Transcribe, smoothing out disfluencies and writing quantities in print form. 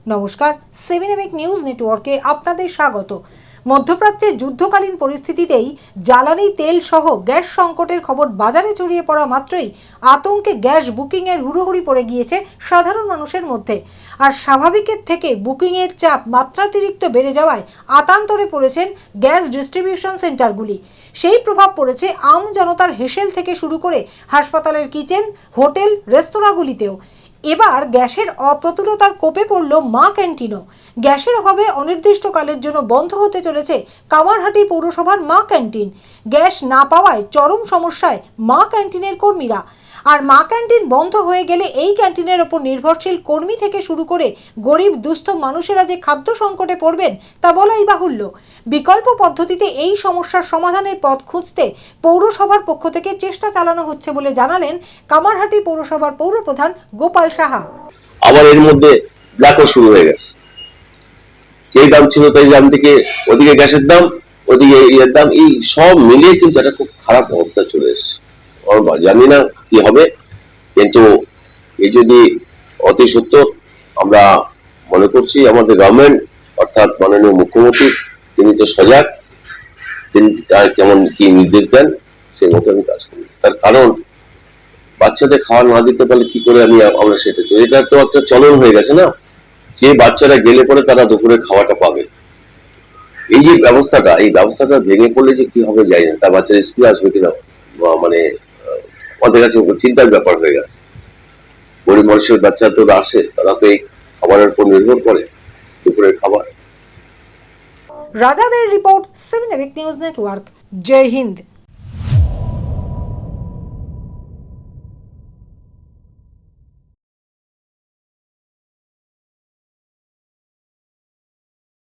নমস্কার, 7 নিউজ নেটওয়ার্কে আপনাদের স্বাগত। মধ্যপ্রাচ্যে যুদ্ধকালীন পরিস্থিতিতেই জ্বালানি তেল সহ গ্যাস সংকটের খবর বাজারে ছড়িয়ে পড়া মাত্রই আতঙ্কে গ্যাস বুকিংয়ের হুড়োহুড়ি পড়ে গিয়েছে সাধারণ মানুষের মধ্যে। আর স্বাভাবিকের থেকে বুকিংয়ের চাপ মাত্রাতিরিক্ত বেড়ে যাওয়ায় আতান্তরে পড়েছেন গ্যাস ডিস্ট্রিবিউশন সেন্টারগুলি। সেই প্রভাব পড়েছে আম জনতার হেসেল থেকে শুরু করে হাসপাতালের কিচেন, হোটেল, রেস্তোরাঁগুলিতেও। এবার গ্যাসের অপ্রতুলতার কোপে পড়ল মা ক্যান্টিনও। গ্যাসের অভাবে অনির্দিষ্টকালের জন্য বন্ধ হতে চলেছে কামারহাটি পৌরসভার মা ক্যান্টিন। গ্যাস না পাওয়ায় চরম সমস্যায় মা ক্যান্টিনের কর্মীরা। আর মা ক্যান্টিন বন্ধ হয়ে গেলে এই ক্যান্টিনের ওপর নির্ভরশীল কর্মী থেকে শুরু করে গরিব দুস্থ মানুষেরা যে খাদ্য সংকটে পড়বেন তা বলাই বাহুল্য। বিকল্প পদ্ধতিতে এই সমস্যার সমাধানের পথ খুঁজতে পৌরসভার পক্ষ থেকে চেষ্টা চালানো হচ্ছে বলে জানালেন কামারহাটি পৌরসভার পৌরপ্রধান গোপাল সাহা। আবার এর মধ্যে ব্ল্যাকও শুরু হয়ে গেছে। যেই দাম ছিল তাই দাম থেকে ওদিকে গ্যাসের দাম, ওদিকে ইয়ের দাম, এই সব মিলিয়ে কিন্তু একটা খুব খারাপ অবস্থা চলে এসেছে। জানি না কি হবে, কিন্তু এই যদি অতি সত্বর আমরা মনে করছি আমাদের গভর্নমেন্ট অর্থাৎ মাননীয় মুখ্যমন্ত্রী তিনি তো সজাগ, তিনি কেমন কি নির্দেশ দেন সেই মতো আমি কাজ করি। তার কারণ বাচ্চাদের খাওয়া না দিতে পারলে কি করে আমরা সেটা চলি, এটা তো একটা চলন হয়ে গেছে না, যে বাচ্চারা গেলে পরে তারা দুপুরে খাওয়াটা পাবে। এই যে ব্যবস্থাটা, এই ব্যবস্থাটা ভেঙে পড়লে যে কি হবে জানি না, তার বাচ্চারা স্কুলে আসবে কিনা, মানে আমাদের কাছে চিন্তার ব্যাপার হয়ে গেছে। গরিব মানুষের বাচ্চা তো আসে, তারা তো এই খাবারের উপর নির্ভর করে দুপুরের খাবার। রাজাদের রিপোর্ট, 7 নিউজ নেটওয়ার্ক। জয় হিন্দ।